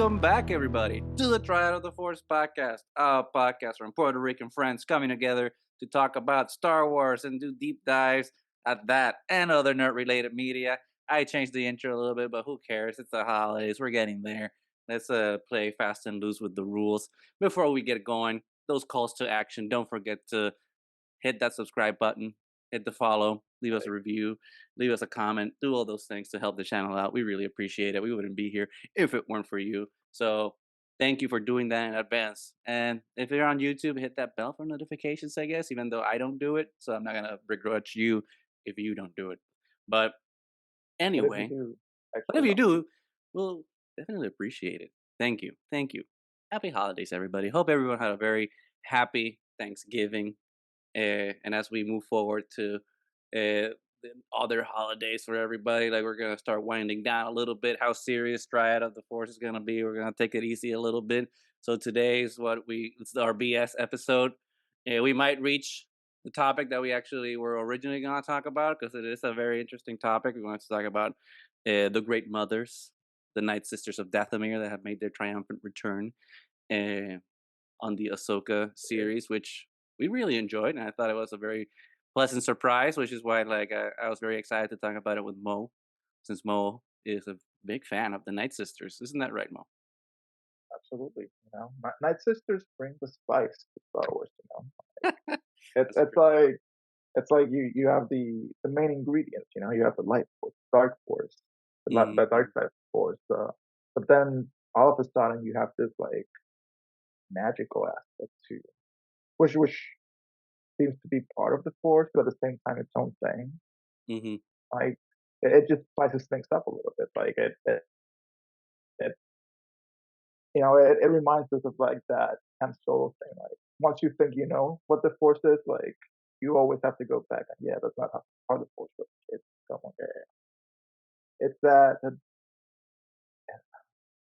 Welcome back, everybody, to the Triad of the Force podcast, a podcast from Puerto Rican friends coming together to talk about Star Wars and do deep dives at that and other nerd-related media. I changed the intro a little bit, but who cares? It's the holidays. We're getting there. Let's play fast and loose with the rules. Before we get going, those calls to action. Don't forget to hit that subscribe button, hit the follow, leave us a review, leave us a comment, do all those things to help the channel out. We really appreciate it. We wouldn't be here if it weren't for you. So thank you for doing that in advance. And if you're on YouTube, hit that bell for notifications, I guess, even though I don't do it. So I'm not going to begrudge you if you don't do it. But But if you anyway, do, but if extra you help. do, we'll definitely appreciate it. Thank you. Thank you. Happy holidays, everybody. Hope everyone had a very happy Thanksgiving. And as we move forward to the other holidays for everybody, like we're gonna start winding down a little bit. How serious Triad of the Force is gonna be? We're gonna take it easy a little bit. So today is it's our BS episode. We might reach the topic that we actually were originally gonna talk about because it is a very interesting topic. We want to talk about the Great Mothers, the Nightsisters of Dathomir that have made their triumphant return. Uh, on the Ahsoka series, which we really enjoyed, and I thought it was a very pleasant surprise, which is why I was very excited to talk about it with Mo, since Mo is a big fan of the Nightsisters. Isn't that right, Mo? Absolutely. Night Sisters bring the spice to Star Wars. It's That's it's true. like it's like you have the main ingredients. You have the light force, dark force, the Mm-hmm. dark side force. But then all of a sudden you have this like magical aspect too, which seems to be part of the force, but at the same time its own thing. Mm-hmm. Like it just spices things up a little bit. Like it it reminds us of like that Han Solo thing. Like once you think you know what the Force is, like you always have to go back and yeah, that's not how the Force works. It's come on, it's that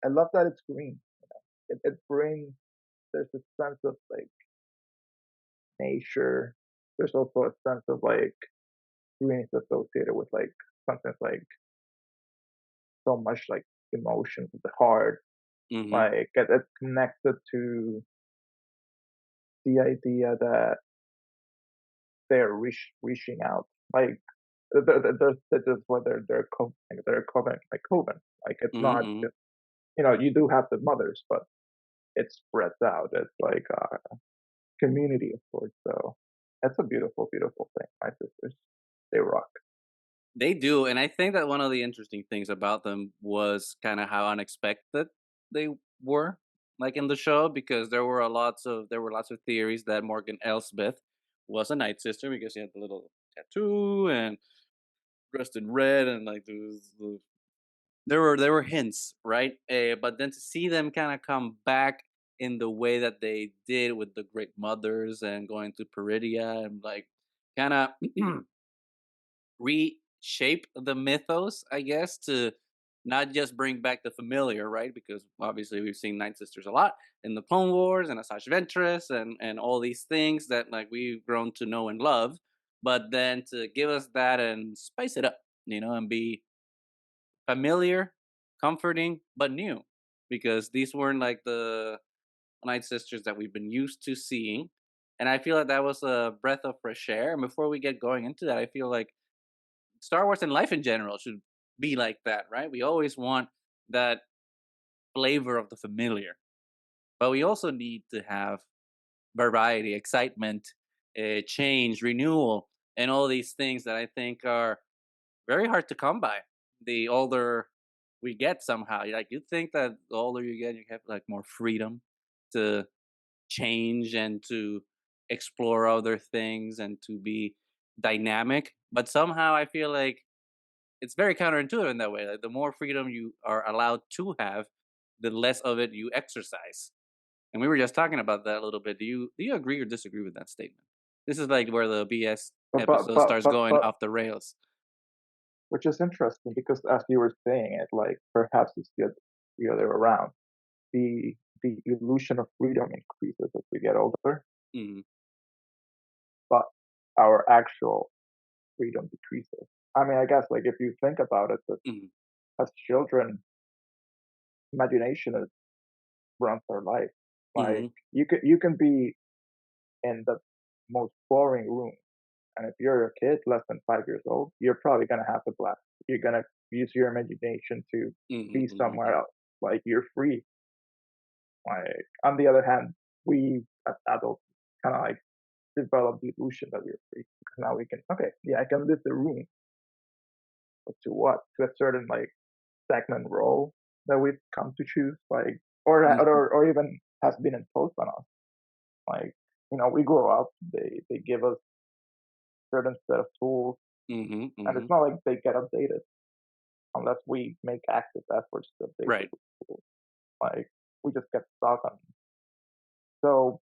I love that it's green. It brings there's a sense of like nature. There's also a sense of like green is associated with like something like so much like emotions of the heart. Mm-hmm. Like it's connected to the idea that they're reaching out. Like there's whether they're coven like coven. Like it's not Mm-hmm. just you do have the mothers, but it spreads out. It's like a community of sorts. So that's a beautiful, beautiful thing. My sisters, they rock. They do, and I think that one of the interesting things about them was kind of how unexpected they were, like in the show, because there were lots of theories that Morgan Elsbeth was a Night Sister because she had the little tattoo and dressed in red, and like there were hints, right? But then to see them kind of come back in the way that they did with the Great Mothers and going to Peridia and like kind of reshape the mythos, I guess, to not just bring back the familiar, right? Because obviously we've seen Night Sisters a lot in the Clone Wars and Asajj Ventress and all these things that like we've grown to know and love, but then to give us that and spice it up, and be familiar, comforting, but new, because these weren't like the Night Sisters that we've been used to seeing. And I feel like that was a breath of fresh air. And before we get going into that, I feel like Star Wars and life in general should be like that, right? We always want that flavor of the familiar, but we also need to have variety, excitement, change, renewal, and all these things that I think are very hard to come by. The older we get, somehow, like you think that the older you get, you have like more freedom to change and to explore other things and to be dynamic. But somehow I feel like it's very counterintuitive in that way. Like the more freedom you are allowed to have, the less of it you exercise. And we were just talking about that a little bit. Do you agree or disagree with that statement? This is like where the BS But but episode but starts but going but off the rails. which is interesting because as you were saying it, like perhaps it's the other way around. The illusion of freedom increases as we get older, Hmm. but our actual freedom decreases. I mean, I guess like if you think about it, that Hmm. as children, imagination is runs our life. Like Mhm. you can be in the most boring room, and if you're a kid less than 5 years old, you're probably gonna have a blast. You're gonna use your imagination to Mhm. be Mhm. somewhere Mhm. else. Like you're free. Like on the other hand, we as adults kind of like develop the illusion that we're free because now we can okay, yeah, I can leave the room, but to what? To a certain like stagnant role that we've come to choose, like Mhm. or even has been imposed on us. Like we grow up, they give us certain set of tools, Mhm. and it's Mhm. not like they get updated unless we make active efforts to update Right. those tools. Like we just get stuck on. So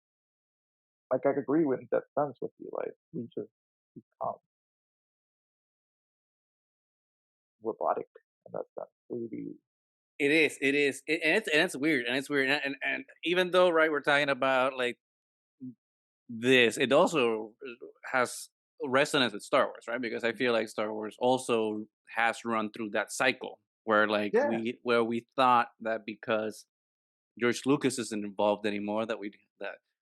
like I agree with that sense with you. Like we just become robotic in that sense. We It is. It is. And it's weird. And it's weird. And even though, right, we're talking about like this, it also has resonance with Star Wars, right? Because I feel like Star Wars also has run through that cycle where like yeah, we thought that because George Lucas isn't involved anymore, that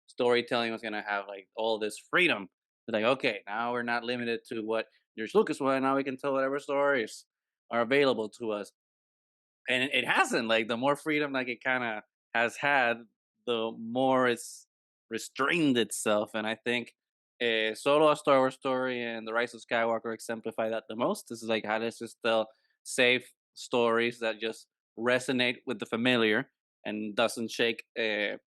storytelling was gonna have like all this freedom. Like, okay, now we're not limited to what George Lucas wanted. Now we can tell whatever stories are available to us, and it hasn't. Like, the more freedom like it kind of has had, the more it's restrained itself. And I think Solo: A Star Wars Story and The Rise of Skywalker exemplify that the most. This is like how does just tell safe stories that just resonate with the familiar and doesn't shake the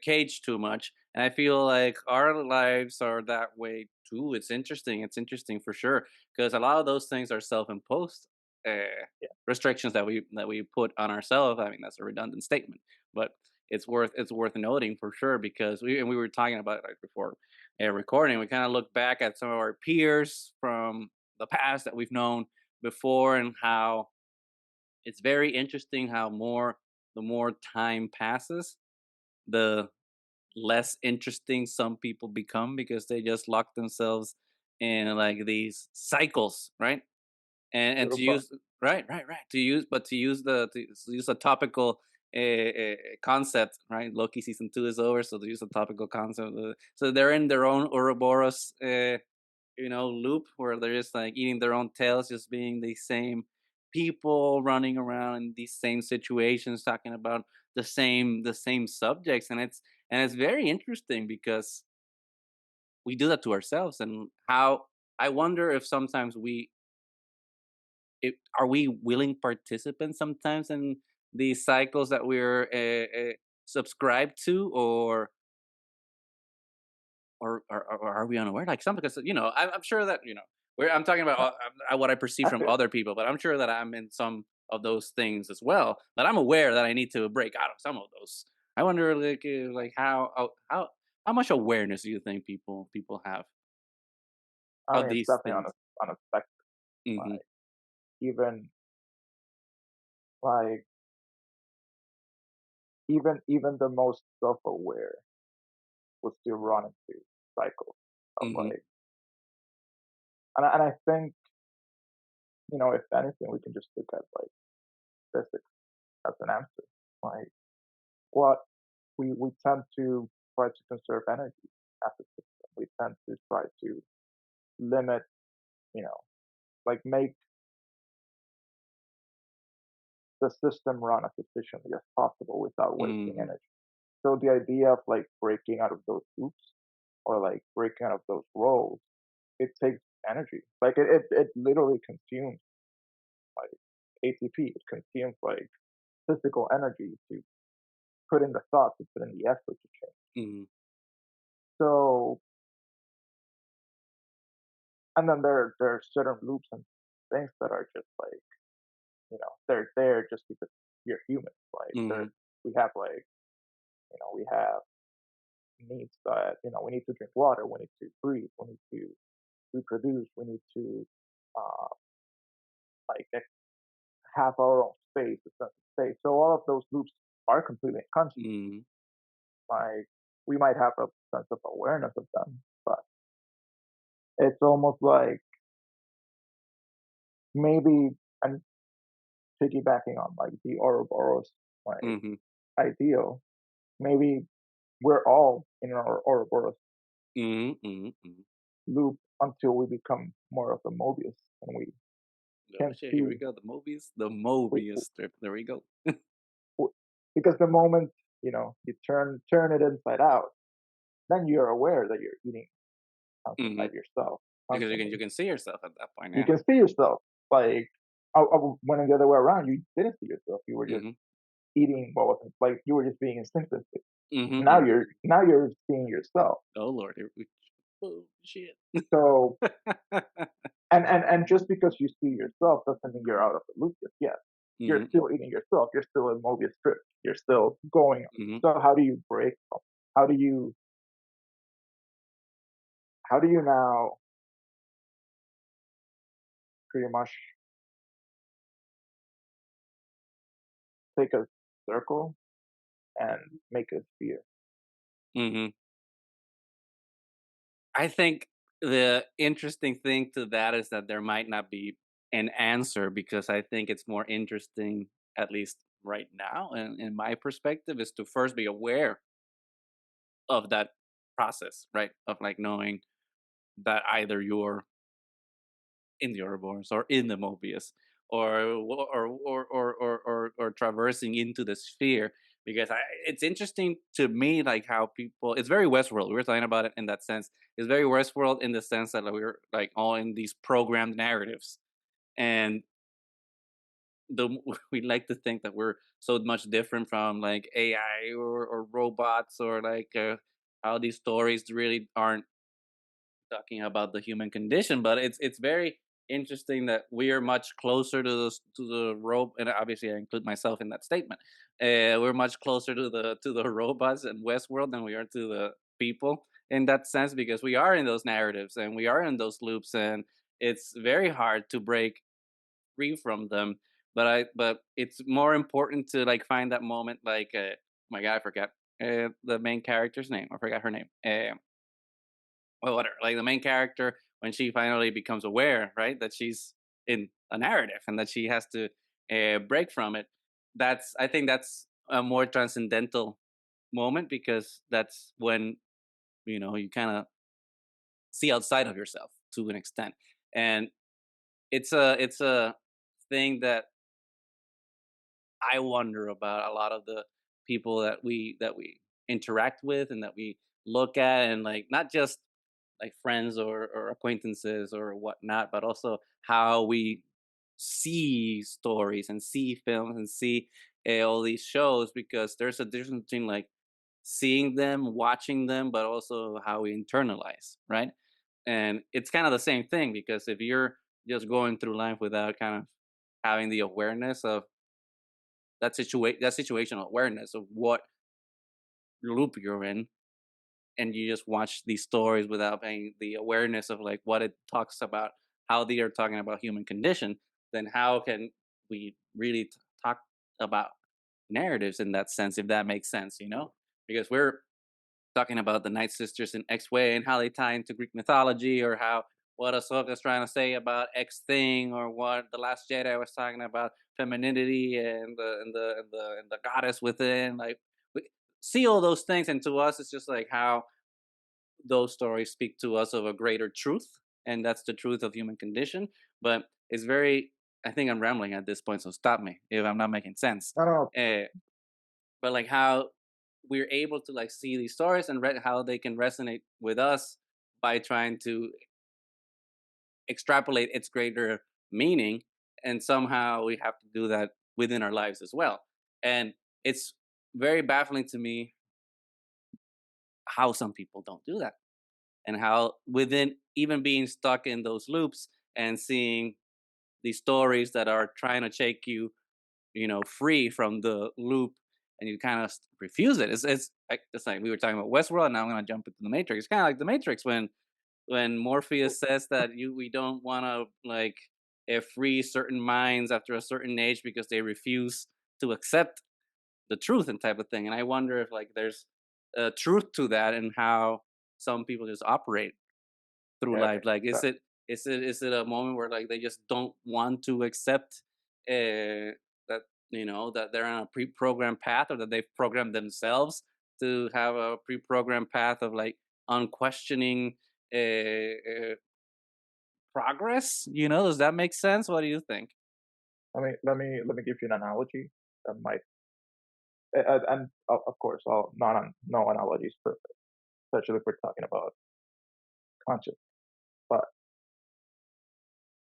cage too much. And I feel like our lives are that way too. It's interesting. It's interesting for sure because a lot of those things are self-imposed yeah. restrictions that we put on ourselves. I mean, that's a redundant statement, but it's worth noting for sure because we were talking about it like before recording. We kind of look back at some of our peers from the past that we've known before and how it's very interesting how the more time passes, the less interesting some people become because they just lock themselves in like these cycles, right? And Little to bug. use right to use a topical concept, right? Loki season 2 is over, so to use a topical concept, so they're in their own Ouroboros loop where they're just like eating their own tails, just being the same people running around in these same situations, talking about the same subjects, and it's very interesting because we do that to ourselves, and how I wonder if sometimes are we willing participants sometimes in these cycles that we're subscribed to, or are we unaware? Like some because I'm sure that I'm talking about I, what I perceive I from feel, other people, but I'm sure that I'm in some of those things as well. That I'm aware that I need to break out of some of those. I wonder, like how much awareness do you think people have I of mean, it's these definitely things? on a spectrum. Hmm. Like even like even the most self-aware will still run into cycles of Hmm. like, and I think if anything, we can just look at like physics as an answer. Like what we tend to try to conserve energy as a system. We tend to try to limit, you know, like make the system run as efficiently as possible without wasting Hmm. energy. So the idea of like breaking out of those loops or like breaking out of those roles, it takes energy. Like it literally consumes like ATP. It consumes like physical energy to put in the thought, to put in the effort to change. Hmm. So and then there are certain loops and things that are just like they're there just because you're human. Like Hmm. there we have like we have needs that we need to drink water, we need to breathe, we need to reproduce, we need to uh, like have our own space, a sense of space. So all of those loops are completely unconscious. Hmm. Like we might have a sense of awareness of them, but it's almost like maybe I'm piggybacking on like the Ouroboros. Like Hmm. ideal, maybe we're all in our Ouroboros Mhm, mhm, mhm. loop until we become more of the Mobius and we Oh can shit, here we see go. The we, Mobius strip. There we go. w- because the moment you turn it inside out, then you're aware that you're eating something Hmm. like yourself Because constantly. you can see yourself at that point. You Yeah. can see yourself like when the other way around, you didn't see yourself. You were just Hmm. eating what wasn't like you were just being instinctive. Hmm. Now you're seeing yourself. Oh lord. Oh shit. So and just because you see yourself doesn't mean you're out of the loop just yet. You're Hmm. still eating yourself. You're still in Mobius strip. You're still going. Hmm. So how do you break? How do you how do you now pretty much take a circle and make a sphere? Hmm. I think the interesting thing to that is that there might not be an answer because I think it's more interesting, at least right now, and in my perspective, is to first be aware of that process, right? Of like knowing that either you're in the Ouroboros or in the Mobius or traversing into the sphere. Because it's interesting to me, like how people. It's very Westworld. We were talking about it in that sense. It's very Westworld in the sense that like, we're like all in these programmed narratives, and we like to think that we're so much different from like AI or robots or like how these stories really aren't talking about the human condition, but it's very interesting that we are much closer to the rope, and obviously I include myself in that statement. We're much closer to the robots and Westworld than we are to the people in that sense because we are in those narratives and we are in those loops, and it's very hard to break free from them. But it's more important to like find that moment. Like, oh my god, I forgot the main character's name. I forgot her name. Well, whatever. Like the main character when she finally becomes aware, right, that she's in a narrative and that she has to break from it. I think that's a more transcendental moment because that's when you kind of see outside of yourself to an extent, and it's a thing that I wonder about a lot of the people that we interact with and that we look at, and like not just like friends or acquaintances or whatnot, but also how we see stories and see films and see all these shows because there's a difference between like seeing them, watching them, but also how we internalize, right? And it's kind of the same thing because if you're just going through life without kind of having the awareness of that situational awareness of what loop you're in, and you just watch these stories without having the awareness of like what it talks about, how they are talking about human condition, then how can we really talk about narratives in that sense, if that makes sense, because we're talking about the Nightsisters in X way and how they tie into Greek mythology, or how what Ahsoka is trying to say about X thing, or what the Last Jedi was talking about femininity and the goddess within. Like we see all those things, and to us, it's just like how those stories speak to us of a greater truth, and that's the truth of human condition. But it's very. I think I'm rambling at this point, so stop me if I'm not making sense. I don't know. Uh, but like how we're able to like see these stories and how they can resonate with us by trying to extrapolate its greater meaning, and somehow we have to do that within our lives as well. And it's very baffling to me how some people don't do that, and how within even being stuck in those loops and seeing these stories that are trying to take you free from the loop, and you kind of refuse it. It's like we were talking about Westworld. Now I'm going to jump into the Matrix. It's kind of like the Matrix when Morpheus says that we don't want to like free certain minds after a certain age because they refuse to accept the truth and type of thing. And I wonder if like there's a truth to that and how some people just operate through Yeah, life. Like, is that, it is it a moment where like they just don't want to accept that that they're on a pre-programmed path, or that they've programmed themselves to have a pre-programmed path of like unquestioning progress. Does that make sense? What do you think? Let me give you an analogy that might, and of course, no analogy is perfect, especially if we're talking about consciousness. But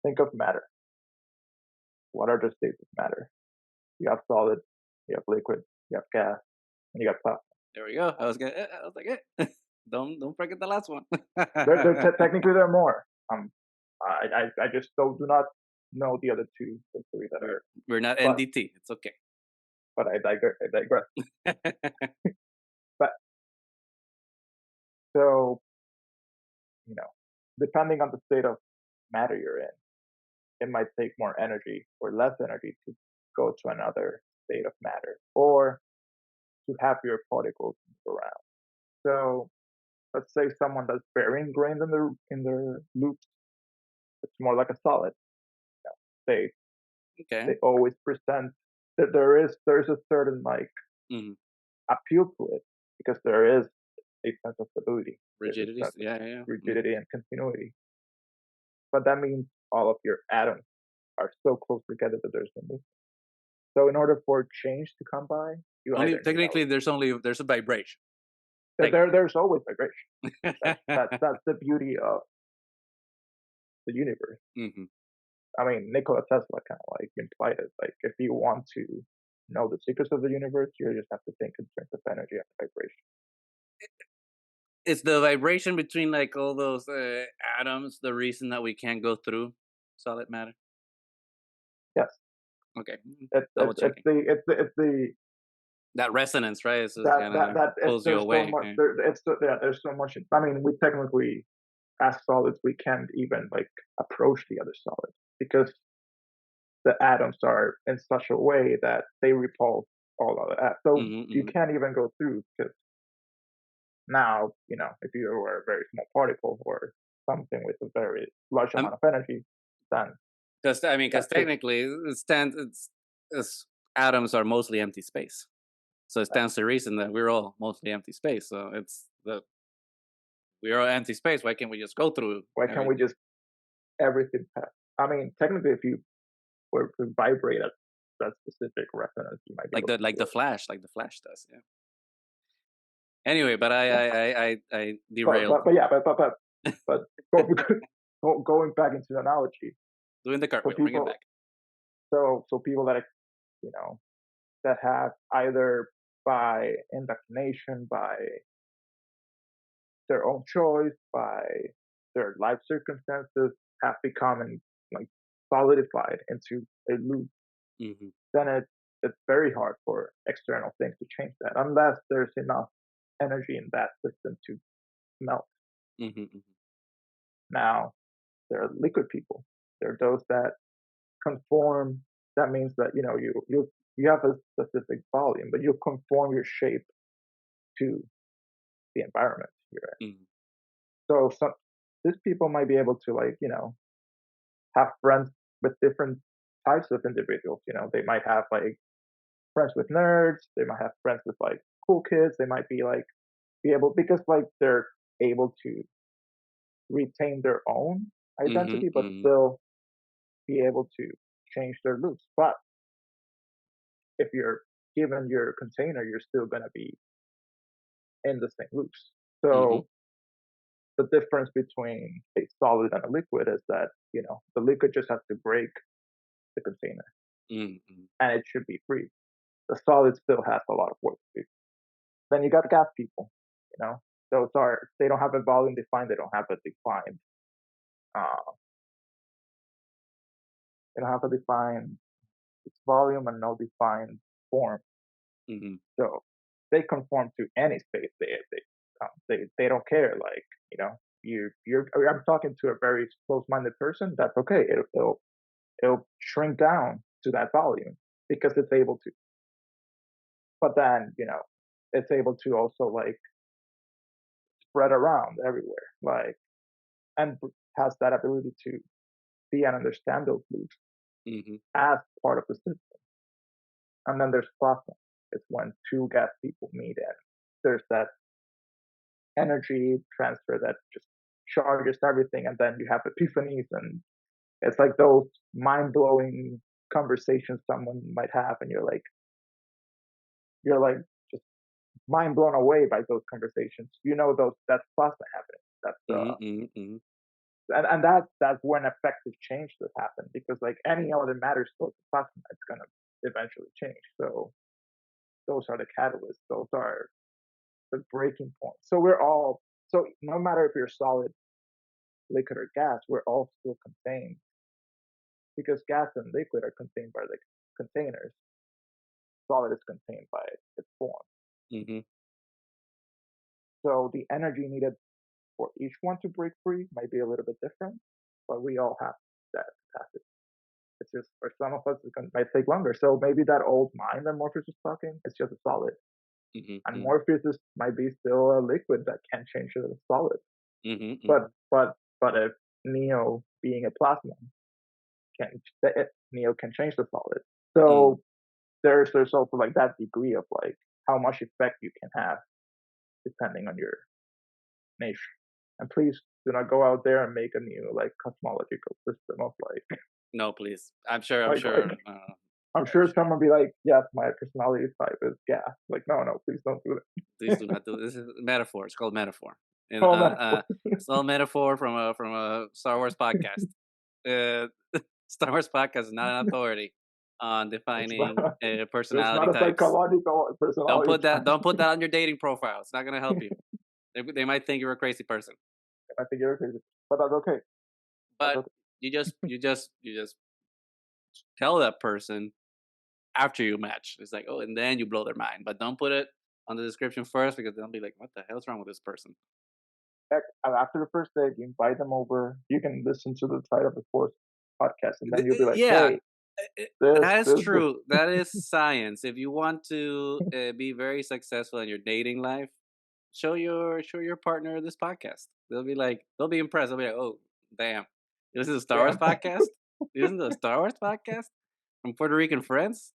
think of matter. What are the states of matter? You have solid, you have liquid, you have gas, and you have plasma. There we go. I was like, don't forget the last one. Technically there are more. I just do not know the other two, the three that we're are. we're not But NDT. It's okay. I digress. I digress. But so you know, depending on the state of matter you're in, it might take more energy or less energy to go to another state of matter, or to have your particles move around. So let's say someone that's very ingrained in their loops, it's more like a solid. You know, Okay. they always present that there's a certain like Hmm. appeal to it because there is a sense of stability. There's a Rigidities. sense of Yeah, yeah, yeah. rigidity and continuity. But that means all of your atoms are so close together that there's no movement. So in order for change to come by, you Only either need technically, there's a vibration. Technically. there's always vibration. That's the beauty of the universe. Hmm. I mean, Nikola Tesla kind of like implied it. Like, if you want to know the secrets of the universe, you just have to think in terms of energy and vibration. Is the vibration between like all those atoms the reason that we can't go through solid matter? Yes, Okay, double it's checking. the That resonance, right? It's just that kind that of that it's pulls you there's so away. much Yeah. there. There's so much. I mean, we technically, as solids, we can't even like approach the other solids because the atoms are in such a way that they repulse all other atoms. So Hmm. you Hmm. can't even go through because now, if you were a very small particle or something with a very large amount of energy, then Because that's it. technically, atoms are mostly empty space. So it stands to reason that we're all mostly empty space. So we're all empty space. Why can't we just go through Why can't we everything? just everything pass? I mean, technically, if you were to vibrate at that specific resonance, you might be Like able the to like do the it. flash, like the flash does. Yeah. Anyway, but I Yeah, I I I, I but derailed. but, but yeah, but go, going back into the analogy, Doing the so cartwheel. Bring it people, back. so people that you know that have either by indoctrination, by their own choice, by their life circumstances, have become like solidified into a loop, Hmm. then it's very hard for external things to change that unless there's enough energy in that system to melt. Hmm. Hmm. Now there are liquid people. There are those that conform. That means that you have a specific volume, but you conform your shape to the environment you're in. Hmm. So these people might be able to have friends with different types of individuals. They might have like friends with nerds. They might have friends with like cool kids. They might be able because like they're able to retain their own Hmm. identity, but Hmm. still be able to change their loops. But if you're given your container, you're still gonna be in the same loops. Hmm. So the difference between a solid and a liquid is that the liquid just has to break the container Hmm. and it should be free. The solid still has a lot of work to do. Then you got gas people. You know, they don't have a volume defined. They don't have a defined. Uh, they don't have a defined volume and no defined form. Hmm. So they conform to any space. They don't care. Like you're. I'm talking to a very close-minded person. That's okay. It'll shrink down to that volume because it's able to. But then it's able to also like spread around everywhere. Like and has that ability to see and understand those loops Hmm. as part of the system. And then there's plasma. It's when two gas people meet and there's that energy transfer that just charges everything, and then you have epiphanies, and it's like those mind blowing conversations someone might have, and you're like just mind blown away by those conversations. You know, those that's plasma happening. That's Mhm, mhm, mhm. and that's when effective change does happen, because like any other matter source of plasma, it's gonna eventually change. So those are the catalysts. Those are the breaking points. So we're all so no matter if you're solid, liquid, or gas, we're all still contained, because gas and liquid are contained by the containers. Solid is contained by its form. Mhm. So the energy needed for each one to break free might be a little bit different, but we all have that capacity. It's just for some of us, might take longer. So maybe that old mind that Morpheus was talking, it's just a solid, Mhm, and mhm. Might be still a liquid that can change to a solid. Mhm, But mhm. if Neo being a plasma can Neo can change the solid. Mm. So there's also like that degree of like how much effect you can have depending on your niche. And please do not go out there and make a new like cosmological system of No, please. I'm sure, I'm like sure, I'm I'm sure sure. someone be like, yes, my personality type is gas. Like, no, no, please don't do Please that. do not do this. Is metaphor. It's called metaphor. And Oh metaphor. it's all metaphor from a Star Wars podcast. Uh, Star Wars podcast is not an authority on It's defining not it's personality not a types. psychological personality type. Don't put that on your dating profile. It's not gonna help you. They might think you're a crazy person. I think you're crazy. But that's okay. That's But okay. you just tell that person after you match. It's like, oh, and then you blow their mind. But don't put it on the description first because they'll be like, what the hell's wrong with this person? After the first date, you invite them over. You can listen to the title of the fourth podcast, and then you'll be like, Yeah, "Hey, this that is this this." true. That is science. If you want to be very successful in your dating life, show your partner this podcast. They'll be impressed. They'll be like, oh, damn, this is a Star Wars Damn. podcast. Isn't it a Star Wars podcast from Puerto Rican friends?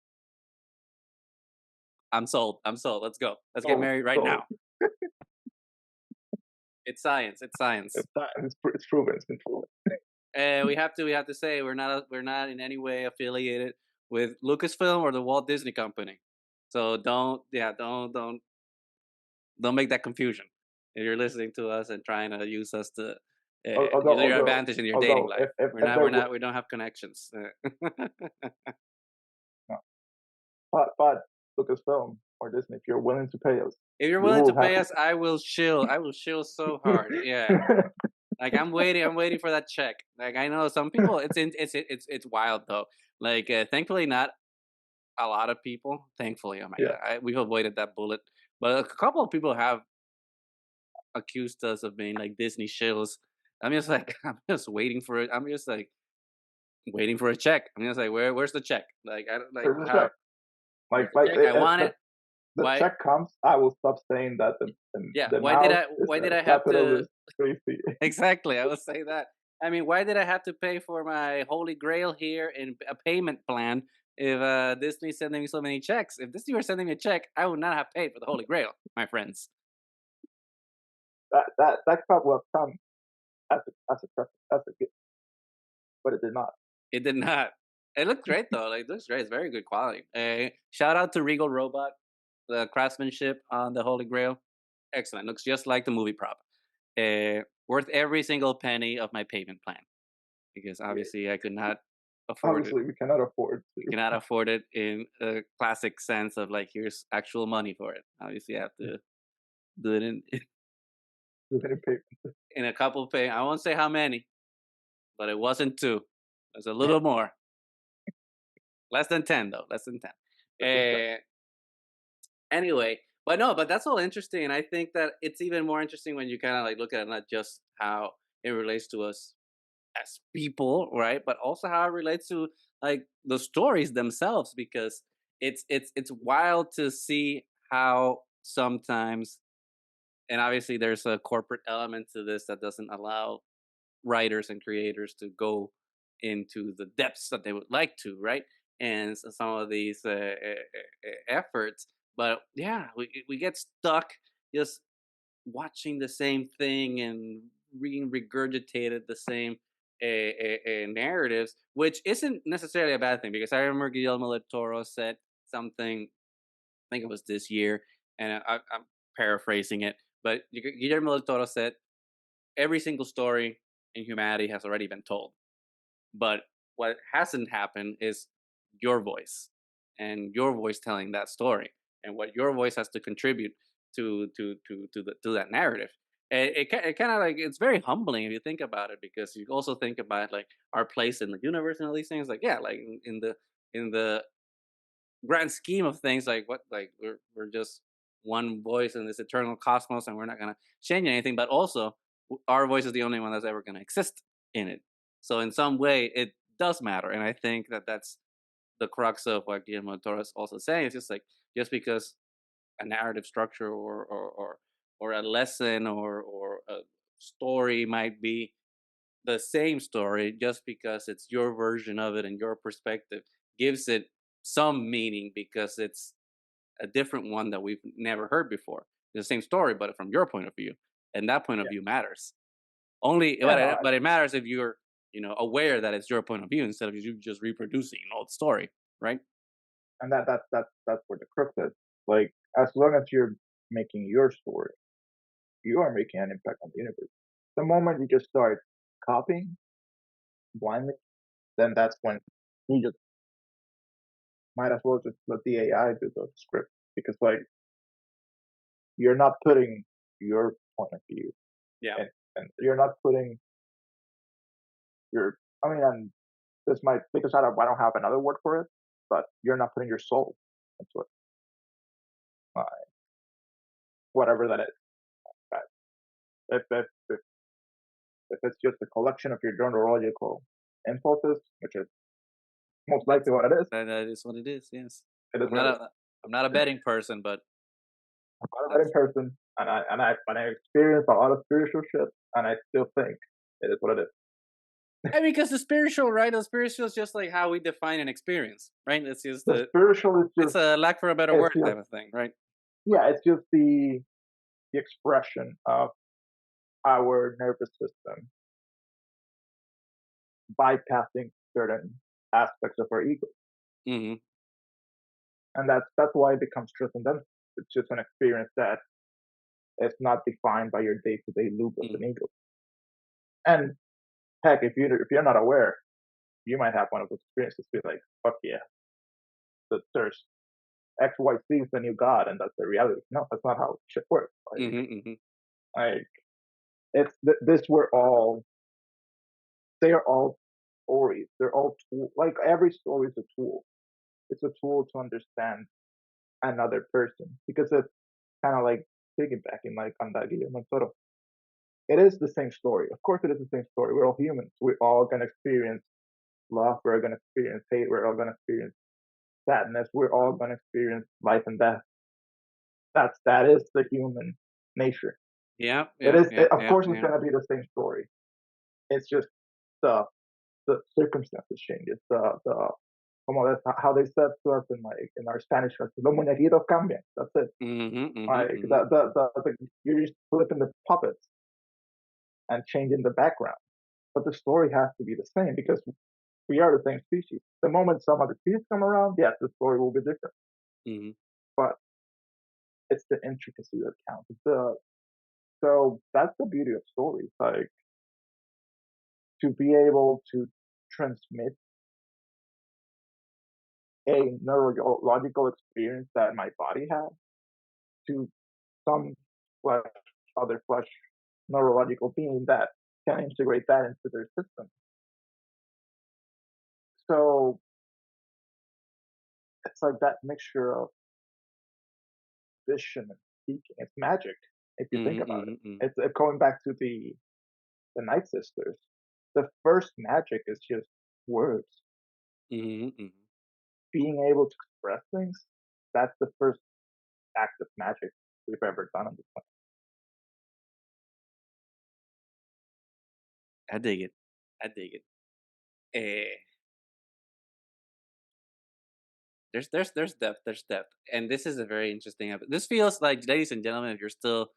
I'm sold. I'm sold. Let's go. Let's get So married right so now. It's science. It's science. it's proven. It's been proven. We have to say we're not in any way affiliated with Lucasfilm or the Walt Disney Company. So don't make that confusion. If you're listening to us and trying to use us to use your advantage in your dating Although life, if there would we don't have connections. no, but Lucasfilm or Disney, if you're willing to pay us, If you're we willing to will pay happy. us, I will chill. I will chill so hard. Yeah. Like I'm waiting for that check. Like I know some people, it's wild though. Like thankfully not a lot of people. Thankfully, oh my Yeah, god, we've avoided that bullet. But a couple of people have accused us of being like Disney shills. I'm just like I'm just waiting for it. I'm just like waiting for a check. I'm just like where's the check? Like I don't like there's a how check. where's the Like check? I want it. the Why? check comes, I will stop saying that Yeah. the amount is Why did a I have to capitalist crazy. exactly? I would say that. I mean, why did I have to pay for my holy grail here in a payment plan if Disney's sending me so many checks? If Disney were sending me a check, I would not have paid for the holy grail, my friends. That cup will come as a present, as a gift, but it did not. It did not. It looked great though. Like it looks great. It's very good quality. Shout out to Regal Robot. The craftsmanship on the Holy Grail, excellent. Looks just like the movie prop. Worth every single penny of my payment plan because Yeah, obviously I could not afford it. obviously, we cannot afford You to cannot afford it in a classic sense of like here's actual money for it. Obviously, I have to do it in do any payment. in a couple of pay. I won't say how many, but it wasn't two. It was a little more. Less than 10 though. Less than 10. Uh, Anyway, but no, but that's all interesting, and I think that it's even more interesting when you kind of like look at it, not just how it relates to us as people, right? But also how it relates to like the stories themselves, because it's wild to see how sometimes, and obviously there's a corporate element to this that doesn't allow writers and creators to go into the depths that they would like to, right? and some of these efforts. But yeah, we get stuck just watching the same thing and being regurgitated the same narratives, which isn't necessarily a bad thing because I remember Guillermo del Toro said something. I think it was this year, and I'm paraphrasing it, but Guillermo del Toro said every single story in humanity has already been told. But what hasn't happened is your voice and your voice telling that story and what your voice has to contribute to that narrative. And it kind of like it's very humbling if you think about it because you also think about like our place in the universe and all these things. Like yeah, like in the grand scheme of things, like what, like we're just one voice in this eternal cosmos, and we're not gonna change anything. But also, our voice is the only one that's ever gonna exist in it. So in some way, it does matter, and I think that that's the crux of what Guillermo del Toro is also saying. It's just like just because a narrative structure or a lesson or a story might be the same story, just because it's your version of it and your perspective gives it some meaning because it's a different one that we've never heard before. The same story, but from your point of view, and that point of Yeah. view matters. Only, Yeah, no, but it matters if you're aware that it's your point of view instead of you just reproducing an old story, right? and that's where the crux is. Like, as long as you're making your story, you are making an impact on the universe. The moment you just start copying blindly, then that's when you just might as well just let the AI do the script because like you're not putting your point of view Yeah. and you're not putting your I mean and this might because I don't have another word for it, but you're not putting your soul into it. Uh, whatever that is. Right? If if it's just a collection of your neurological impulses, which is most likely That's what it is, that is what it is. Yes, it is I'm what not it is. a I'm not a betting person, but I'm not a betting that's person, and I experience a lot of spiritual shit, and I still think it is what it is. I mean, because the spiritual, right? The spiritual is just like how we define an experience, right? It's just The spiritual is it's just a lack for a better it's word just type of thing, right? yeah, it's just the expression of our nervous system bypassing certain aspects of our ego, Hmm. and that's why it becomes transcendental. It's just an experience that is not defined by your day-to-day loop of Hmm. an ego. And heck, if you're not aware, you might have one of those experiences. Be like, fuck yeah, that there's X, Y, Z is the new God, and that's the reality. No, that's not how shit works. Hmm. Hmm. Like it's this. We're all they are all stories. They're all tool. Like every story is a tool. It's a tool to understand another person because it's kind of like piggybacking like on that Guillermo Toro. It is the same story. Of course, it is the same story. We're all humans. We're all gonna experience love. We're gonna experience hate. We're all gonna experience sadness. We're all gonna experience life and death. That is the human nature. Yeah, It yeah, is. yeah, Of yeah, course, it's yeah. gonna be the same story. It's just the the circumstances change. It's the como that's how they said to us in like in our Spanish class. Los muñequitos cambian. That's it. Hmm. Hmm. Like Hmm. you're just flipping the puppets and changing the background, but the story has to be the same because we are the same species. The moment some other species come around, yes, the story will be different. Hmm. But it's the intricacy that counts. So that's the beauty of stories. Like to be able to transmit a neurological experience that my body had to some flesh, other flesh neurological being that can integrate that into their system. So it's like that mixture of vision and speaking. It's magic if you think Hmm. about it. Hmm. It's going back to the Nightsisters. The first magic is just words, Hmm. Hmm. being able to express things. That's the first act of magic we've ever done on this planet. I dig it. I dig it. Eh, There's depth, and this is a very interesting this feels like, ladies and gentlemen, if you're still,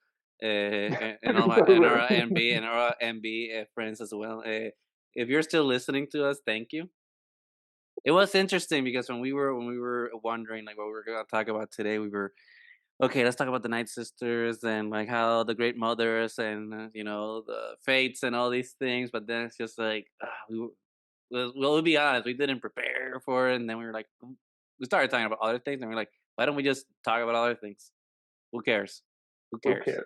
and all my and our MB friends as well, if you're still listening to us, thank you. It was interesting because when we were wondering, like, what we were gonna talk about today, we were, "Okay, let's talk about the Night Sisters and, like, how the Great Mothers and, the fates and all these things," but then it's just like, we'll be honest, we didn't prepare for it, and then we were like, we started talking about other things, and we're like, "Why don't we just talk about other things? Who cares? Who Who cares?" cares?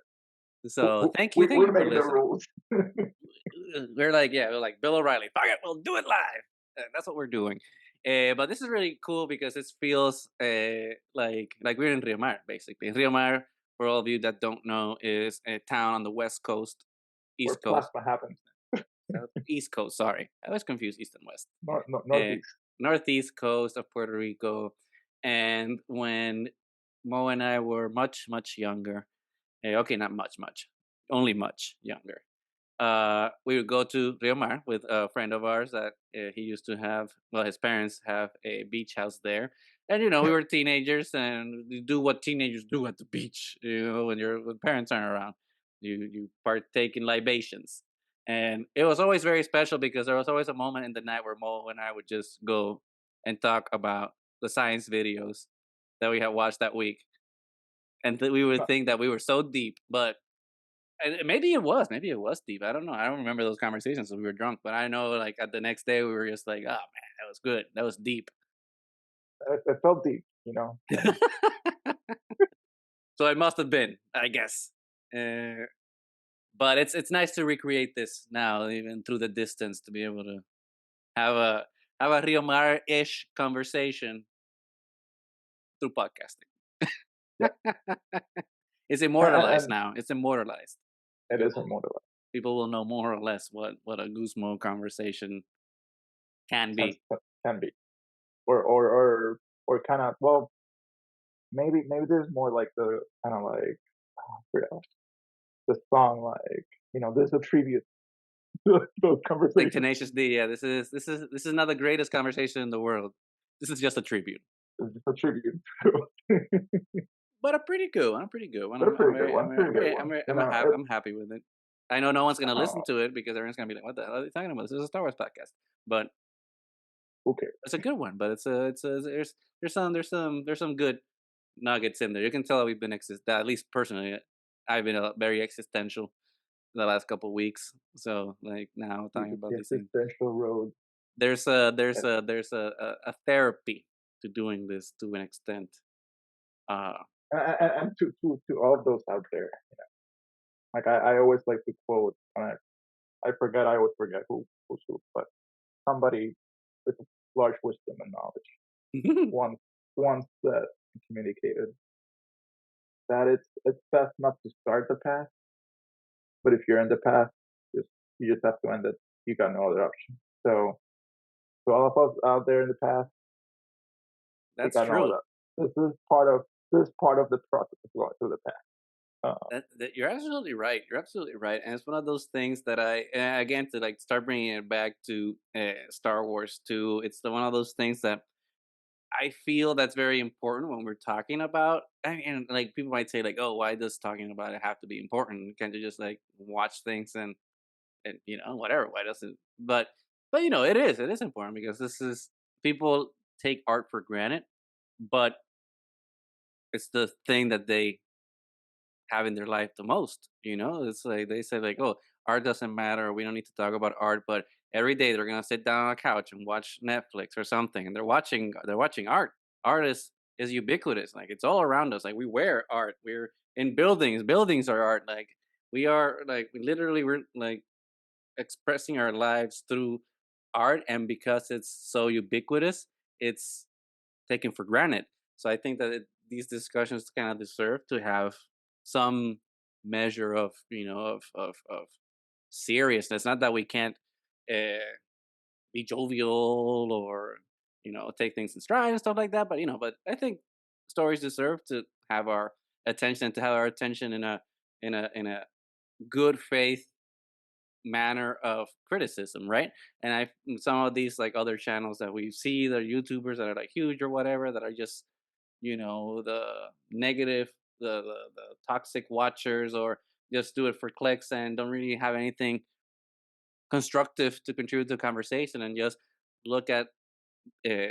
So, thank We're you for making the listening. rules. We're like Bill O'Reilly. Fuck it, we'll do it live. That's what we're doing. But this is really cool because it feels like we're in Rio Mar, basically. Rio Mar, for all of you that don't know, is a town on the west coast, Where east coast, plasma happens. east coast. Sorry, I was confused east and west. Uh, Northeast. Northeast coast of Puerto Rico. And when Mo and I were much younger, okay, not much, only much younger, we would go to Rio Mar with a friend of ours that he used to have. Well, his parents have a beach house there, and we were teenagers and we do what teenagers do at the beach. When parents aren't around, you partake in libations, and it was always very special because there was always a moment in the night where Mo and I would just go and talk about the science videos that we had watched that week, and we would Uh, think that we were so deep, but and maybe it was deep. I don't know. I don't remember those conversations when we were drunk, but I know like at the next day we were just like, "Oh man, that was good. That was deep." it felt deep. So it must have been, I guess. Uh, but it's nice to recreate this now, even through the distance, to be able to have a Rio Mar ish conversation through podcasting. Yeah, It's and immortalized now. It's immortalized. it is People immortalized. people will know more or less what a Guzmo conversation can Can be. can be, or kind of, well, maybe there's more like the kind of like, forget the song, like, there's a tribute to those Like conversations. Tenacious D, yeah, this is not the greatest conversation in the world. This is just a tribute, It's just a tribute to. but a pretty good one. A pretty good one. They're a pretty good one, pretty good one. I'm happy with it. I know no one's gonna listen Oh, to it because everyone's gonna be like, "What the hell are they talking about? This is a Star Wars podcast." But who cares? it's a good one. But there's some good nuggets in there. You can tell that we've been at least personally, I've been very existential the last couple weeks. So like now talking about The these things, existential road. there's a therapy to doing this to an extent. Uh, And to all of those out there, like I always like to quote, and I always forget who's who, but somebody with large wisdom and knowledge once once said and communicated that it's best not to start the path, but if you're in the path, you just have to end it. You got no other option. So to all of us out there in the path, we that's got no true. other. This is part of the process of going through the path. You're absolutely right. You're absolutely right, and it's one of those things that again, to like start bringing it back to Star Wars too. It's one of those things that I feel that's very important when we're talking about. I mean, like people might say, like, "Oh, why does talking about it have to be important? Can't you just like watch things and whatever? Why doesn't?" But it is important because this is people take art for granted, but it's the thing that they have in their life the most. It's like they say, like, "Oh, art doesn't matter. We don't need to talk about art." But every day they're gonna sit down on a couch and watch Netflix or something, and they're watching art. Art is ubiquitous. Like it's all around us. Like we wear art. We're in buildings. Buildings are art. Like we are like we're like expressing our lives through art, and because it's so ubiquitous, it's taken for granted. So I think that these discussions kind of deserve to have some measure of of seriousness. Not that we can't uh, be jovial or take things in stride and stuff like that, but but I think stories deserve to have our attention, to have our attention in a good faith manner of criticism, right? And some of these like other channels that we see, the YouTubers that are like huge or whatever, that are just the negative, the toxic watchers, or just do it for clicks and don't really have anything constructive to contribute to the conversation, and just look at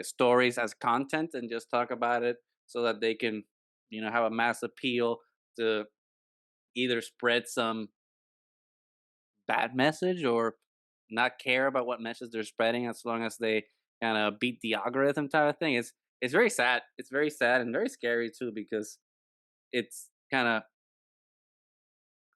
stories as content and just talk about it so that they can have a mass appeal to either spread some bad message or not care about what message they're spreading, as long as they kind of beat the algorithm type of thing. It's very sad. It's very sad and very scary too, because it's kind of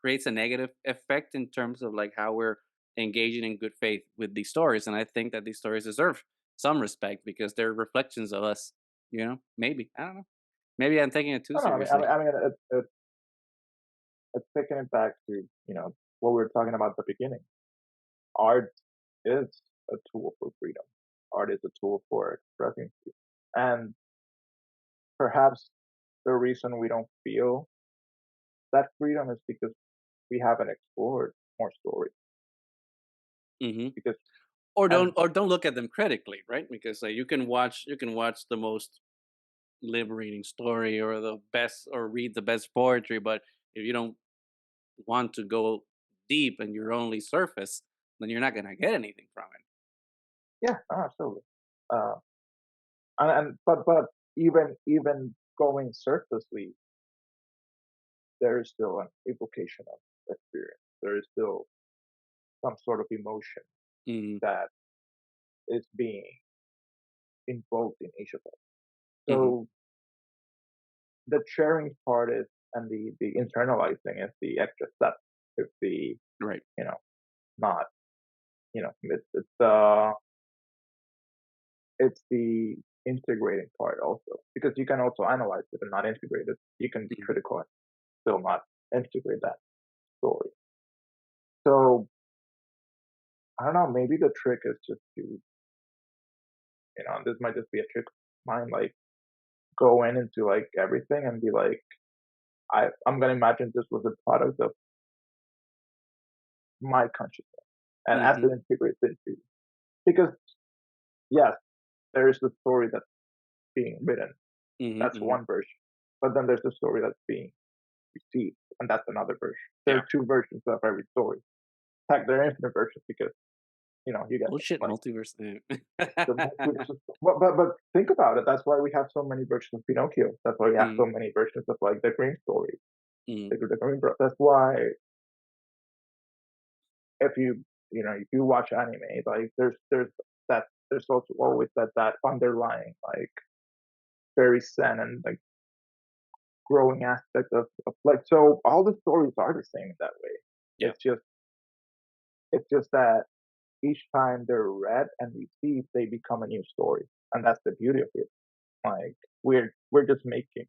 creates a negative effect in terms of like how we're engaging in good faith with these stories. And I think that these stories deserve some respect because they're reflections of us. Maybe, I don't know. Maybe I'm taking it too No, no, seriously. it's taking it back to what we were talking about at the beginning. Art is a tool for freedom. Art is a tool for expressing freedom. And perhaps the reason we don't feel that freedom is because we haven't explored more stories. Hmm. Because Or and don't look at them critically, right? Because like you can watch the most liberating story or the best, or read the best poetry, but if you don't want to go deep and you're only surface, then you're not gonna get anything from it. yeah, no, absolutely. Uh, and but even going surfacely, there is still an evocation of experience. There is still some sort of emotion Hmm. that is being invoked in each of us. Hmm. So the sharing part is, and the internalizing is the extra step. It's the Right. you know not it's the integrating part also, because you can also analyze it and not integrate it. You can be Mhm. critical and still not integrate that story. So I don't know. Maybe the trick is just to this might just be a trick of mine, like go into like everything and be like, I'm gonna imagine this was a product of my consciousness, and as Mhm. it integrates into, because yes, there is the story that's being written. Mhm. That's Mhm. one version, but then there's the story that's being received, and that's another version. There Yeah. are two versions of every story. Heck, there are infinite versions because you get Bullshit like multiverse. the multiverse. But think about it. That's why we have so many versions of Pinocchio. That's why we have Mhm. so many versions of like the Green story, Mhm. the Green Bro. That's why if if you watch anime, like there's also always that underlying like very zen and like growing aspect of like, so all the stories are the same in that way. Yeah. It's just that each time they're read and received, they become a new story, and that's the beauty of it. Like we're just making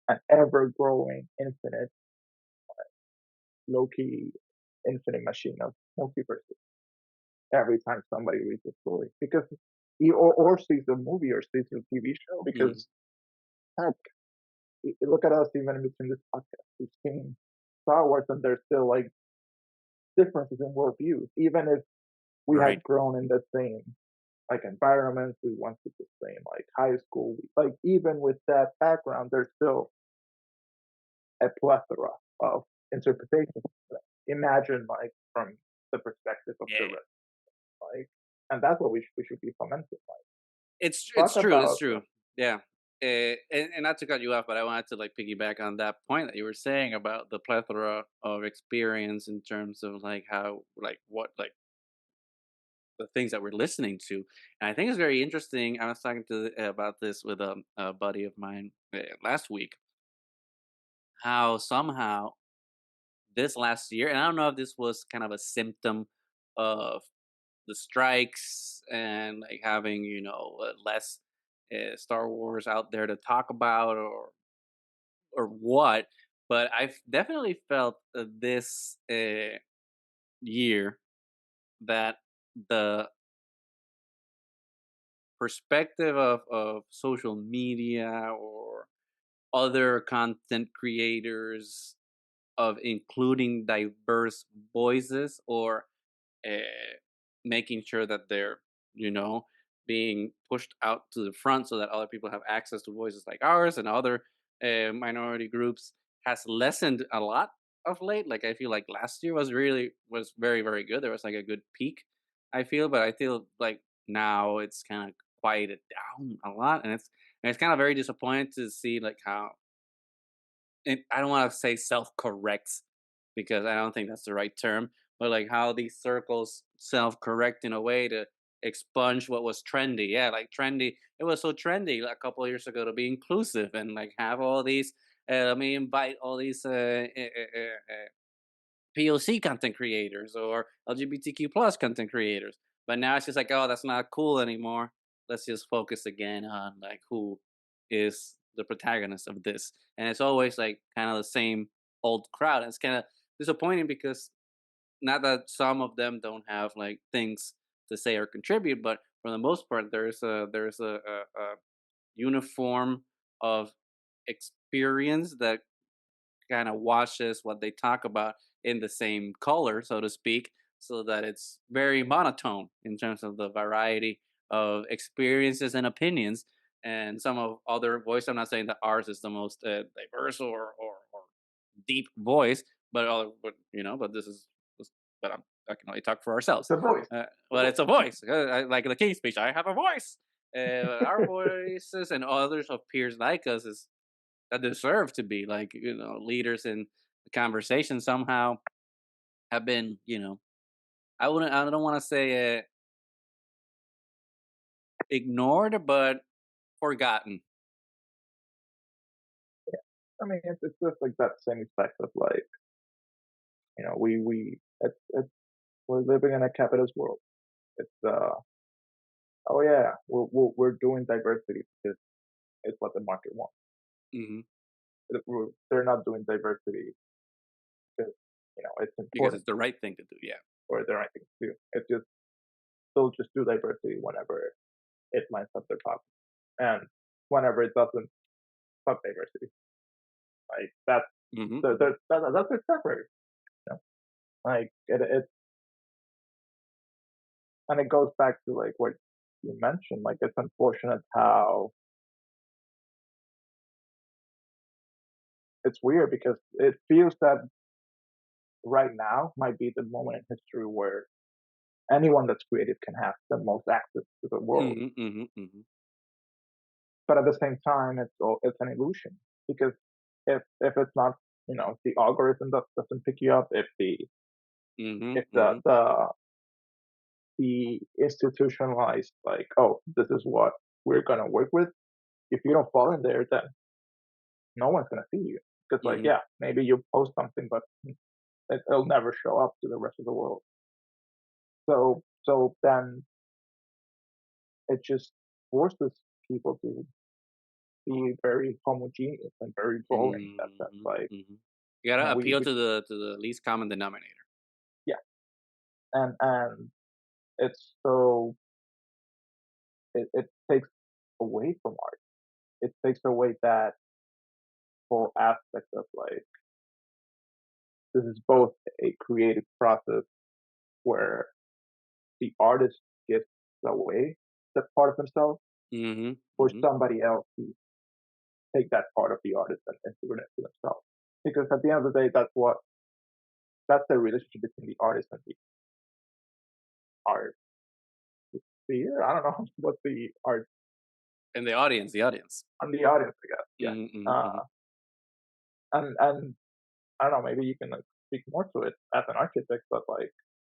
an ever growing, infinite, low key, infinite machine of multiverses every time somebody reads a story, because or sees a movie or sees a TV show. Mhm. Because heck, look at us even between this podcast. We've seen Star Wars, and there's still like differences in worldviews, even if we Right. have grown in the same like environments. We went to the same like high school. Like even with that background, there's still a plethora of interpretations. Imagine like from the perspective of the Yeah. rest, like, and that's what we should be fomenting. Like, talk It's true. It's about true. Yeah. And not to cut you off, but I wanted to like piggyback on that point that you were saying about the plethora of experience in terms of like how like what like the things that we're listening to. And I think it's very interesting. I was talking about this with a buddy of mine last week. How somehow this last year, and I don't know if this was kind of a symptom of the strikes and like having less Star Wars out there to talk about, or what, but I've definitely felt this year that the perspective of social media or other content creators of including diverse voices or uh, making sure that they're you know being pushed out to the front so that other people have access to voices like ours and other minority groups has lessened a lot of late. Like I feel like last year was very very good. There was like a good peak, I feel, but I feel like now it's kind of quieted down a lot, and it's kind of very disappointing to see like how I don't want to say self corrects because I don't think that's the right term, but like how these circles self correct in a way to expunge what was trendy. Yeah, like trendy. It was so trendy like, a couple of years ago to be inclusive and like have all these. Let me invite all these POC content creators or LGBTQ plus content creators. But now it's just like, oh, that's not cool anymore. Let's just focus again on like who is the protagonist of this. And it's always like kind of the same old crowd. And it's kind of disappointing because not that some of them don't have like things to say or contribute, but for the most part, there's a uniform of experience that kind of washes what they talk about in the same color, so to speak, so that it's very monotone in terms of the variety of experiences and opinions. And some of other voice, I'm not saying that ours is the most diverse or deep voice, but but but I can only talk for It's ourselves. a voice. A But voice. it's a voice, like the King's Speech. I have a voice. Our voices and others of peers like us is that deserve to be like leaders in the conversation somehow have been I don't want to say ignored but forgotten. I mean, it's just like that same effect of like, it's we're living in a capitalist world. It's oh yeah, we're doing diversity because it's what the market wants. Hmm. They're not doing diversity because it's Because important it's the right thing to do. Yeah. or the right thing to do. It's just they'll just do diversity whenever it lines up their pocket, and whenever it doesn't, fuck diversity. Like Hmm. Hmm. that's their track record. You know? Like it and it goes back to like what you mentioned. Like it's unfortunate how it's weird because it feels that right now might be the moment in history where anyone that's creative can have the most access to the world. Hmm. Hmm. Hmm. But at the same time, it's an illusion because if it's not, the algorithm that doesn't pick you up, Hmm. if Hmm. the institutionalized like, oh, this is what we're gonna work with. If you don't fall in there, then no one's gonna see you because like, Hmm. yeah, maybe you post something, but it'll never show up to the rest of the world. So then it just forces people to be very homogeneous and very boring in that sense. Hmm. Like, Hmm. You gotta appeal we to the least common denominator. yeah, and it's so it takes away from art. It takes away that whole aspect of like this is both a creative process where the artist gives away that part of themselves Hmm. for Hmm. somebody else to take that part of the artist and do it to themselves. Because at the end of the day, that's the relationship between the artist and the art sphere. I don't know what the art And the audience. and the audience, I guess. Yeah. Hmm. Hmm. Hmm. And I don't know, maybe you can like speak more to it as an architect, but like,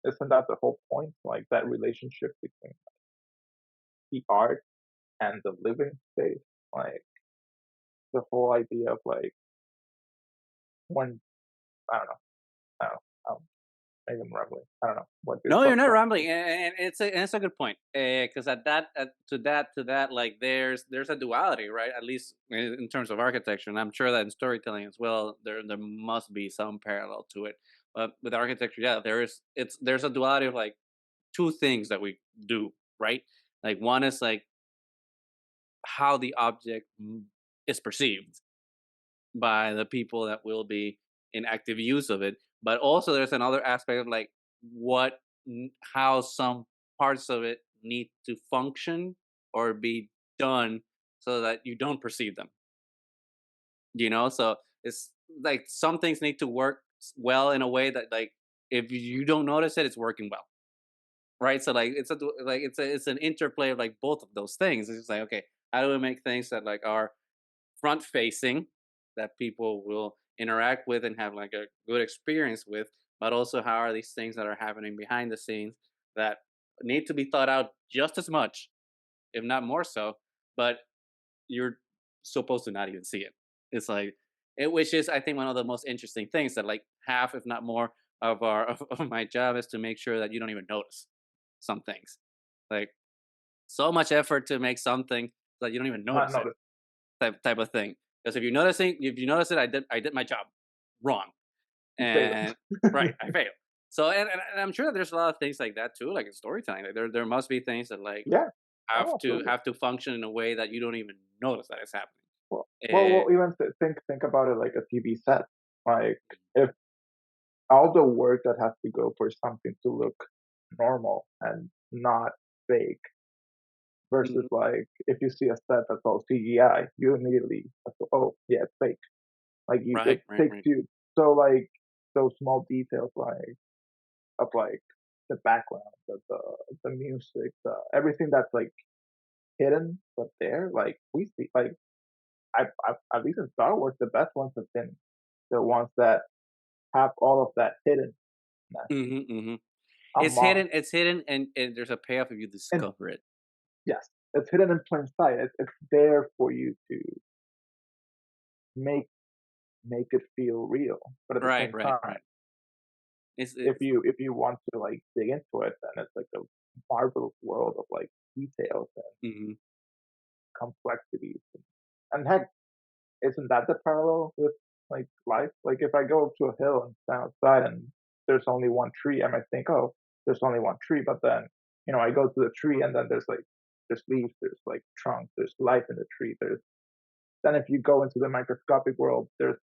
isn't that the whole point? Like that relationship between the art and the living space, like the whole idea of like when I don't know, I don't know, maybe I'm rambling. I don't know what your No, you're thoughts not are. rambling, and it's a good point. Because to that, like there's a duality, right? At least in terms of architecture, and I'm sure that in storytelling as well, there must be some parallel to it. But with architecture, yeah, there's a duality of like two things that we do, right? Like one is like how the object is perceived by the people that will be in active use of it. But also, there's another aspect of like what how some parts of it need to function or be done so that you don't perceive them. So it's like some things need to work well in a way that like if you don't notice it, it's working well, right? So like it's an interplay of like both of those things. It's just like okay, how do we make things that like are front facing that people will interact with and have like a good experience with, but also how are these things that are happening behind the scenes that need to be thought out just as much, if not more so, but you're supposed to not even see it. It's like which is I think one of the most interesting things that like half, if not more, of our of my job is to make sure that you don't even notice some things. Like so much effort to make something that you don't even Not notice it notice. type of thing. Because if you notice it, I did my job wrong, You failed. and right, I failed. So and I'm sure that there's a lot of things like that too, like in storytelling. Like there must be things that like Yeah. have Oh, to absolutely. have to function in a way that you don't even notice that it's happening. Well, Uh, even think about it like a TV set. Like if all the work that has to go for something to look normal and not fake versus mhm. like if you see a set that's all CGI, you immediately oh yeah, it's fake. Like you it Right, right, takes right. you so like those small details of like the background, the music, everything that's like hidden but there, like we see like I at least in Star Wars the best ones have been the ones that have all of that hidden Hmm, hmm. among It's hidden, and there's a payoff if you and discover it. yes, it's hidden in plain sight. It's there for you to make make it feel real. But at the Right, same right, time, right. It's if you want to like dig into it, then it's like a marvelous world of like details and mhm. complexities. And heck, isn't that the parallel with like life? Like if I go up to a hill and stand outside and there's only one tree, I might think, oh, there's only one tree. But then, I go to the tree and then there's leaves, there's like trunks, there's life in the tree. There's then if you go into the microscopic world, there's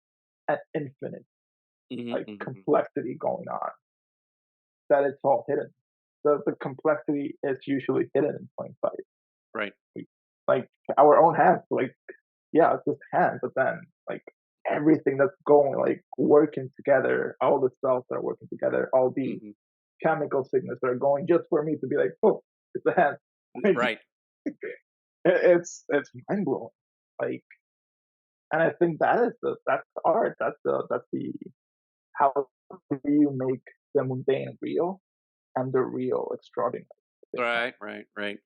an infinite Mhm, like mhm, mhm. complexity going on that it's all hidden. The complexity is usually hidden in plain sight. Right. Like our own hands, like yeah, it's just hands, but then like everything that's going like working together, all the cells that are working together, all the Mhm. chemical signals that are going just for me to be like, oh, it's a hand. Like Right. it's mind blowing. Like, and I think that's the art. That's the how do you make the mundane real and the real extraordinary at the same time. Right, right, right.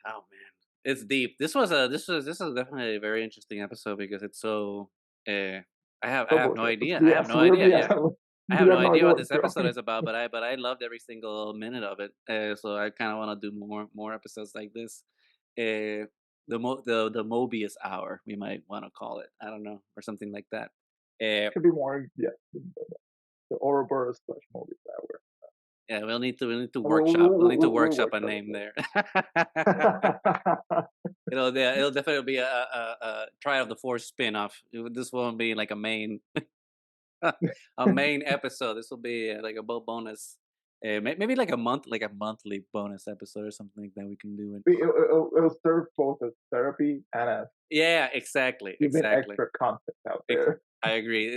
Oh man, it's deep. This was definitely a very interesting episode because it's so. Uh, I So have no bullshit. idea. I have Yes, no idea. yes. Yeah, I have You no have no idea idea what what this it's about. episode is about, but I loved every single minute of it. So I kind of want to do more episodes like this. The Mobius hour we might want to call it. I don't know or something like that. Uh, Could be more, yeah. The Ouroboros slash movies that were. yeah, we'll need to We'll, workshop. we'll, We'll need to we'll, we'll workshop work a on name there. it. It'll definitely be a Trial of the Force spin-off. This won't be like a main a main episode. This will be like a bonus, maybe like a monthly bonus episode or something like that we can do it. It'll serve both as therapy and as Yeah, exactly, giving exactly. extra content out Ex- there. I agree.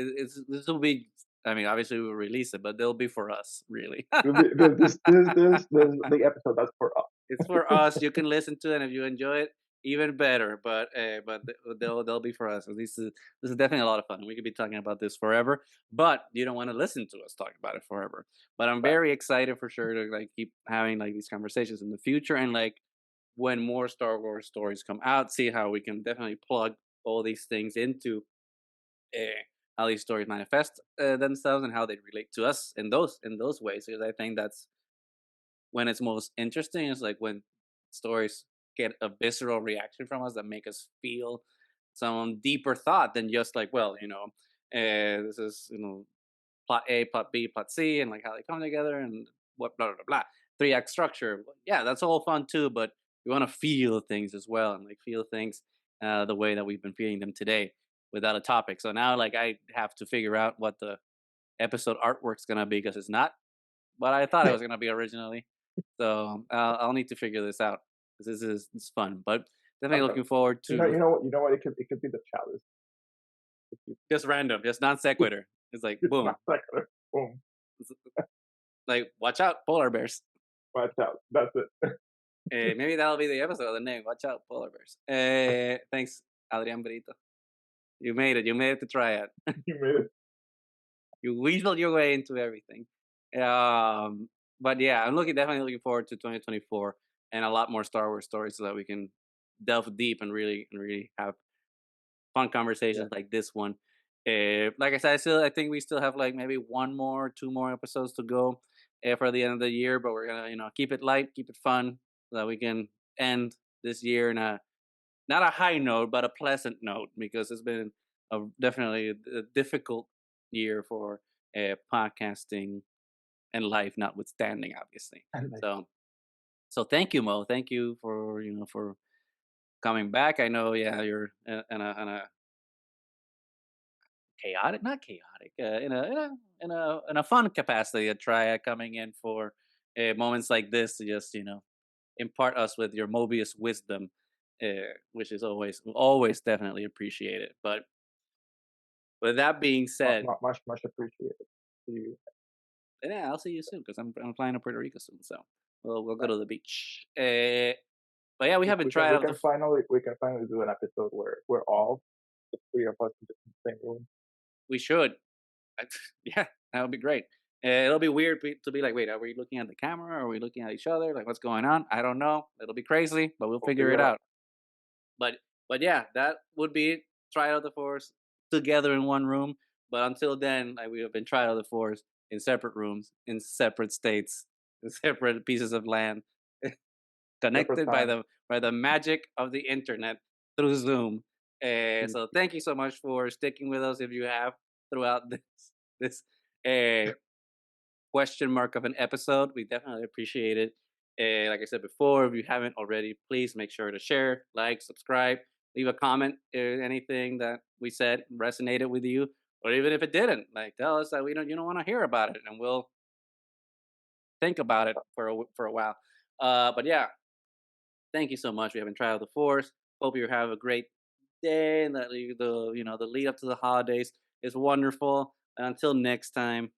This will be. I mean, obviously we'll release it, but they'll be for us, really. This the episode that's for us. It's for us. You can listen to it, and if you enjoy it, even better. They'll be for us. This is definitely a lot of fun. We could be talking about this forever, but you don't want to listen to us talk about it forever. But I'm But very excited for sure to like keep having like these conversations in the future, and like when more Star Wars stories come out, see how we can definitely plug all these things into uh, how these stories manifest themselves and how they relate to us in those ways. Because I think that's when it's most interesting is like when stories get a visceral reaction from us that make us feel some deeper thought than just like, well, this is plot A, plot B, plot C, and like how they come together and what blah blah blah. 3 act structure. Yeah, that's all fun too, but we want to feel things as well and like feel things the way that we've been feeling them today. without a topic. So now like I have to figure out what the episode artwork's gonna be because it's not what I thought it was gonna be originally. So I'll need to figure this out because it's fun. But definitely Okay. looking forward to You know what? It could be the chalice. If you just random, just non sequitur. It's like it's boom, not secular. Boom. it's like watch out, polar bears. Watch out. That's it. Maybe that'll be the episode. The name. Watch out, polar bears. Thanks, Adrian Brito. You made it. You made it to try it. You made it. You weaseled your way into everything. Um, but yeah, I'm definitely looking forward to 2024 and a lot more Star Wars stories so that we can delve deep and really have fun Yeah. conversations like this one. Like I said, I think we still have like maybe one more, two more episodes to go for the end of the year, but we're gonna keep it light, keep it fun, so that we can end this year in a not a high note, but a pleasant note because it's been definitely a difficult year for podcasting and life, notwithstanding, obviously. And like, So, so thank you, Mo. Thank you for for coming back. I know, yeah, you're in a chaotic, not chaotic, in a fun capacity to try coming in for moments like this to just impart us with your Mobius wisdom, which is always definitely appreciated. But with that being said, much appreciated. You, yeah, I'll see you soon because I'm flying to Puerto Rico soon, so we'll go like, to the beach. But yeah, we haven't tried out the. we can finally do an episode where we're all the three of us in the same room. We should. Yeah, that would be great. It'll be weird to be like, wait, are we looking at the camera? Are we looking at each other? Like, what's going on? I don't know. It'll be crazy, but we'll We'll figure figure it it out. out. But yeah, that would be Trial of the Force together in one room. But until then, like we have been Trial of the Force in separate rooms, in separate states, in separate pieces of land, Separate connected time. by the magic of the internet through Zoom. Peace. So thank you so much for sticking with us if you have throughout this uh, question mark of an episode. We definitely appreciate it. Like I said before, if you haven't already, please make sure to share, like, subscribe, leave a comment if anything that we said resonated with you, or even if it didn't, like tell us that we don't you don't want to hear about it, and we'll think about it for for a while. But yeah, thank you so much. We haven't tried the force. Hope you have a great day, and that the lead up to the holidays is wonderful. And until next time,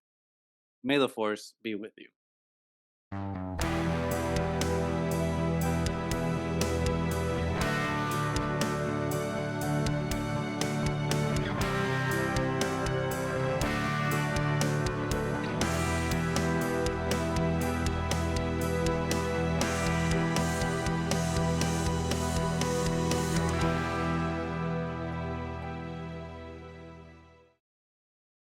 may the force be with you.